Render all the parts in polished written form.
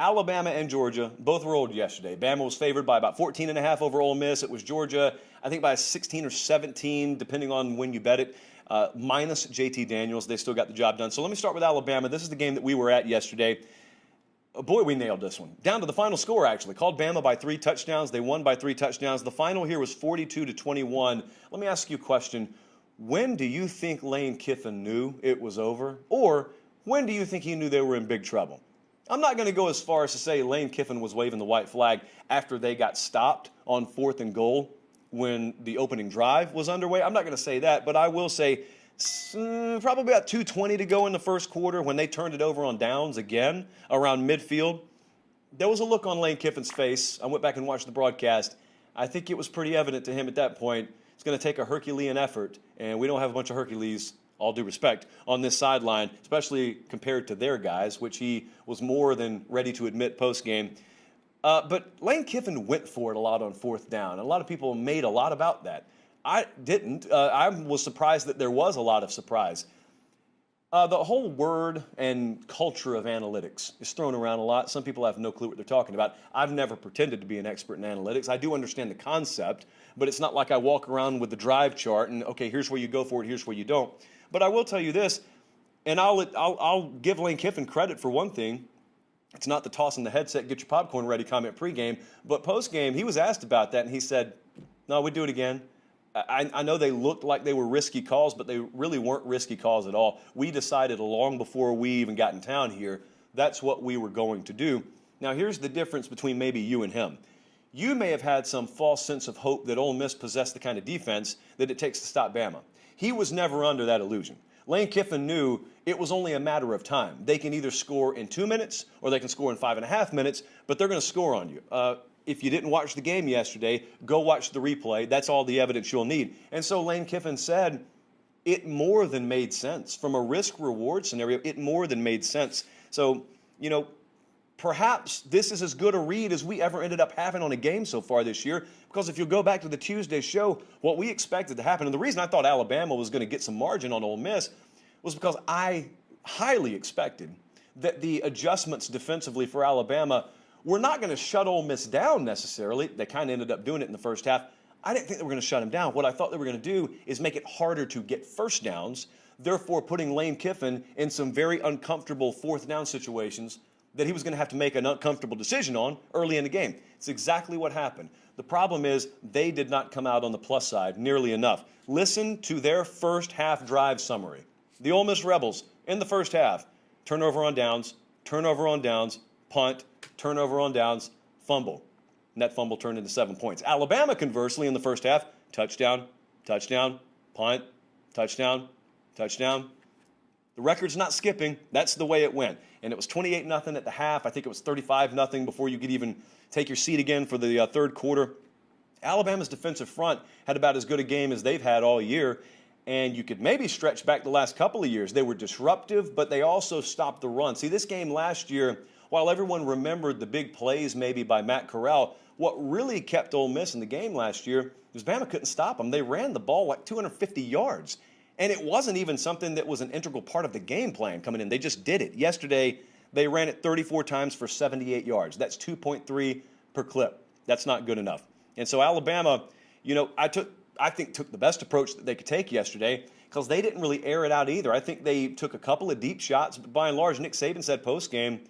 Alabama and Georgia both rolled yesterday. Bama was favored by about 14.5 over Ole Miss. It was Georgia, I think, by 16 or 17, depending on when you bet it. Minus JT Daniels. They still got the job done. So let me start with Alabama. This is the game that we were at yesterday. Boy, we nailed this one. Down to the final score, actually. Called Bama by 3 touchdowns. They won by 3 touchdowns. The final here was 42-21. Let me ask you a question. When do you think Lane Kiffin knew it was over? Or when do you think he knew they were in big trouble? I'm not going to go as far as to say Lane Kiffin was waving the white flag after they got stopped on 4th and goal when the opening drive was underway. I'm not going to say that, but I will say probably about 2:20 to go in the first quarter when they turned it over on downs again around midfield. There was a look on Lane Kiffin's face. I went back and watched the broadcast. I think it was pretty evident to him at that point it's going to take a Herculean effort, and we don't have a bunch of Hercules, all due respect, on this sideline, especially compared to their guys, which he was more than ready to admit post-game. But Lane Kiffin went for it a lot on 4th down. A lot of people made a lot about that. I didn't. I was surprised that there was a lot of surprise. The whole word and culture of analytics is thrown around a lot. Some people have no clue what they're talking about. I've never pretended to be an expert in analytics. I do understand the concept, but it's not like I walk around with the drive chart and, okay, here's where you go for it, here's where you don't. But I will tell you this, and I'll give Lane Kiffin credit for one thing. It's not the tossing the headset, get your popcorn ready comment pregame, but postgame, he was asked about that, and he said, no, we'd do it again. I know they looked like they were risky calls, but they really weren't risky calls at all. We decided long before we even got in town here, that's what we were going to do. Now, here's the difference between maybe you and him. You may have had some false sense of hope that Ole Miss possessed the kind of defense that it takes to stop Bama. He was never under that illusion. Lane Kiffin knew it was only a matter of time. They can either score in 2 minutes or they can score in 5.5 minutes, but they're going to score on you. If you didn't watch the game yesterday, go watch the replay. That's all the evidence you'll need. And so Lane Kiffin said it more than made sense. From a risk-reward scenario, it more than made sense. So, perhaps this is as good a read as we ever ended up having on a game so far this year, because if you go back to the Tuesday show, what we expected to happen, and the reason I thought Alabama was going to get some margin on Ole Miss was because I highly expected that the adjustments defensively for Alabama were not going to shut Ole Miss down necessarily. They kind of ended up doing it in the first half. I didn't think they were going to shut him down. What I thought they were going to do is make it harder to get first downs, therefore putting Lane Kiffin in some very uncomfortable 4th down situations that he was going to have to make an uncomfortable decision on early in the game. It's exactly what happened. The problem is they did not come out on the plus side nearly enough. Listen to their first half drive summary. The Ole Miss Rebels in the first half, turnover on downs, punt, turnover on downs, fumble. And that fumble turned into 7 points. Alabama, conversely, in the first half, touchdown, punt, touchdown. The record's not skipping. That's the way it went. And it was 28-0 at the half. I think it was 35-0 before you could even take your seat again for the third quarter. Alabama's defensive front had about as good a game as they've had all year. And you could maybe stretch back the last couple of years. They were disruptive, but they also stopped the run. See, this game last year, while everyone remembered the big plays maybe by Matt Corral, what really kept Ole Miss in the game last year was Bama couldn't stop them. They ran the ball like 250 yards. And it wasn't even something that was an integral part of the game plan coming in. They just did it. Yesterday, they ran it 34 times for 78 yards. That's 2.3 per clip. That's not good enough. And so Alabama, I think took the best approach that they could take yesterday because they didn't really air it out either. I think they took a couple of deep shots, but by and large, Nick Saban said post-game,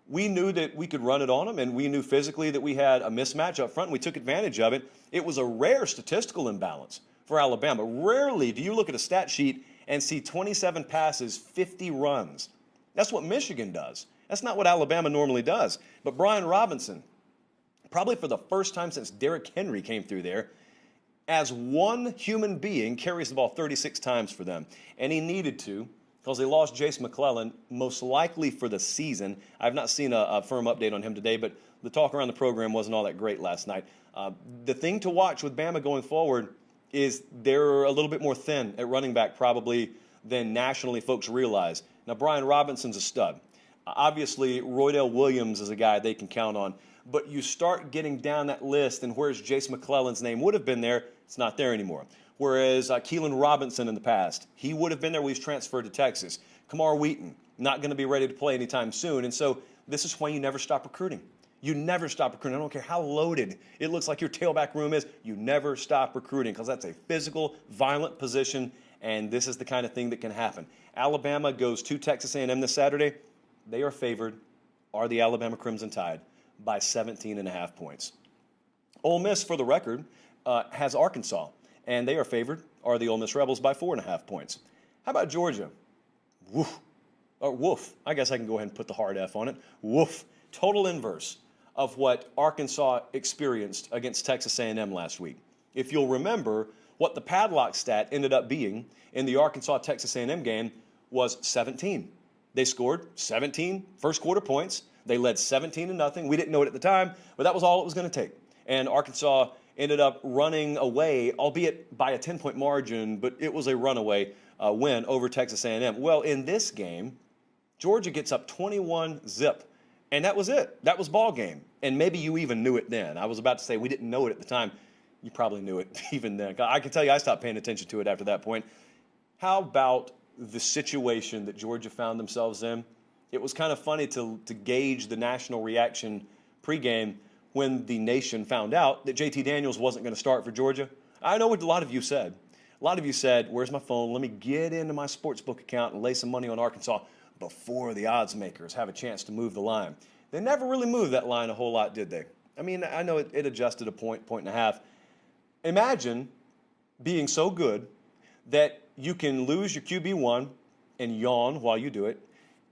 we knew that we could run it on them, and we knew physically that we had a mismatch up front, and we took advantage of it. It was a rare statistical imbalance for Alabama. Rarely do you look at a stat sheet and see 27 passes, 50 runs. That's what Michigan does. That's not what Alabama normally does. But Brian Robinson, probably for the first time since Derrick Henry came through there, as one human being carries the ball 36 times for them. And he needed to because they lost Jace McClellan, most likely for the season. I've not seen a firm update on him today, but the talk around the program wasn't all that great last night. The thing to watch with Bama going forward is they're a little bit more thin at running back probably than nationally folks realize. Now, Brian Robinson's a stud. Obviously, Roydell Williams is a guy they can count on. But you start getting down that list, and where's Jace McClellan's name would have been there, it's not there anymore. Whereas Keelan Robinson in the past, he would have been there when he's transferred to Texas. Kamar Wheaton, not going to be ready to play anytime soon. And so This is why you never stop recruiting. You never stop recruiting. I don't care how loaded it looks like your tailback room is. You never stop recruiting because that's a physical, violent position, and this is the kind of thing that can happen. Alabama goes to Texas A&M this Saturday. They are favored, are the Alabama Crimson Tide, by 17.5 points. Ole Miss, for the record, has Arkansas, and they are favored, are the Ole Miss Rebels, by 4.5 points. How about Georgia? Woof. Or woof. I guess I can go ahead and put the hard F on it. Woof. Total inverse of what Arkansas experienced against Texas A&M last week. If you'll remember, what the padlock stat ended up being in the Arkansas-Texas A&M game was 17. They scored 17 first quarter points. They led 17-0. We didn't know it at the time, but that was all it was going to take. And Arkansas ended up running away, albeit by a 10-point margin, but it was a runaway win over Texas A&M. Well, in this game, Georgia gets up 21-0, and that was it. That was ball game. And maybe you even knew it then. I was about to say we didn't know it at the time. You probably knew it even then. I can tell you I stopped paying attention to it after that point. How about the situation that Georgia found themselves in? It was kind of funny to gauge the national reaction pregame when the nation found out that JT Daniels wasn't going to start for Georgia. I know what a lot of you said. A lot of you said, where's my phone? Let me get into my sportsbook account and lay some money on Arkansas before the odds makers have a chance to move the line. They never really moved that line a whole lot, did they? I mean, I know it adjusted a point and a half. Imagine being so good that you can lose your QB1 and yawn while you do it,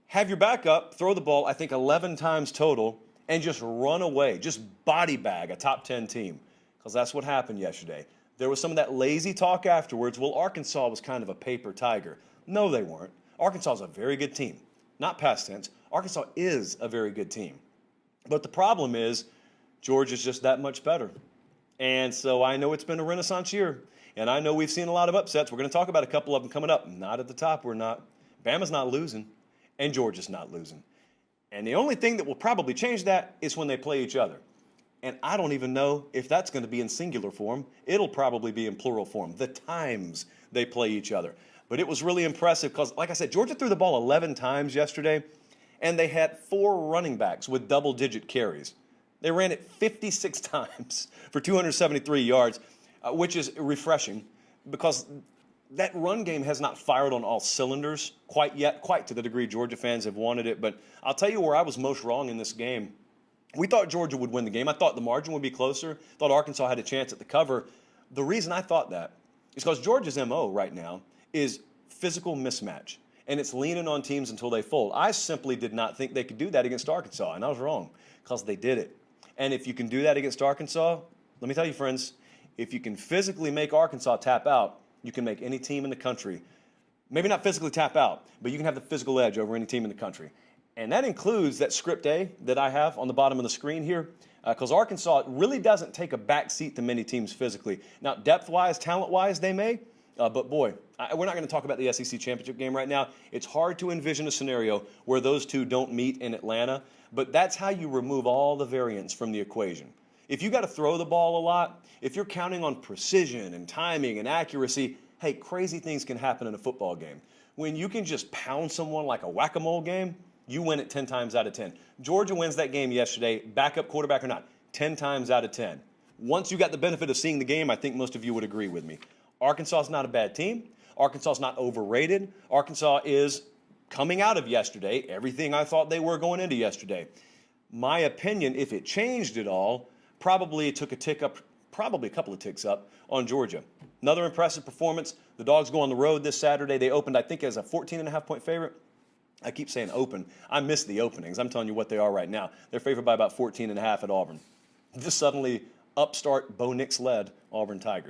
have your backup throw the ball, I think, 11 times total, and just run away, just body bag a top 10 team, because that's what happened yesterday. There was some of that lazy talk afterwards. Well, Arkansas was kind of a paper tiger. No, they weren't. Arkansas is a very good team. Not past tense. Arkansas is a very good team. But the problem is Georgia's just that much better. And so I know it's been a renaissance year, and I know we've seen a lot of upsets. We're going to talk about a couple of them coming up. Not at the top, we're not. Bama's not losing, and Georgia's not losing. And the only thing that will probably change that is when they play each other. And I don't even know if that's going to be in singular form. It'll probably be in plural form, the times they play each other. But it was really impressive because, like I said, Georgia threw the ball 11 times yesterday, and they had 4 running backs with double-digit carries. They ran it 56 times for 273 yards, which is refreshing because that run game has not fired on all cylinders quite yet, quite to the degree Georgia fans have wanted it. But I'll tell you where I was most wrong in this game. We thought Georgia would win the game. I thought the margin would be closer. Thought Arkansas had a chance at the cover. The reason I thought that is because Georgia's MO right now is physical mismatch, and it's leaning on teams until they fold. I simply did not think they could do that against Arkansas, and I was wrong because they did it. And if you can do that against Arkansas, let me tell you, friends, if you can physically make Arkansas tap out, you can make any team in the country, maybe not physically tap out, but you can have the physical edge over any team in the country. And that includes that script A that I have on the bottom of the screen here, because Arkansas really doesn't take a back seat to many teams physically. Now, depth-wise, talent-wise, they may, but boy, we're not going to talk about the SEC championship game right now. It's hard to envision a scenario where those two don't meet in Atlanta, but that's how you remove all the variance from the equation. If you got to throw the ball a lot, if you're counting on precision and timing and accuracy, hey, crazy things can happen in a football game. When you can just pound someone like a whack-a-mole game, you win it 10 times out of 10. Georgia wins that game yesterday, backup quarterback or not, 10 times out of 10. Once you got the benefit of seeing the game, I think most of you would agree with me. Arkansas is not a bad team. Arkansas is not overrated. Arkansas is coming out of yesterday, everything I thought they were going into yesterday. My opinion, if it changed at all, probably took a tick up, probably a couple of ticks up on Georgia. Another impressive performance. The Dogs go on the road this Saturday. They opened, I think, as a 14.5-point favorite. I keep saying open. I miss the openings. I'm telling you what they are right now. They're favored by about 14.5 at Auburn. Just suddenly, upstart Bo Nix-led Auburn Tigers.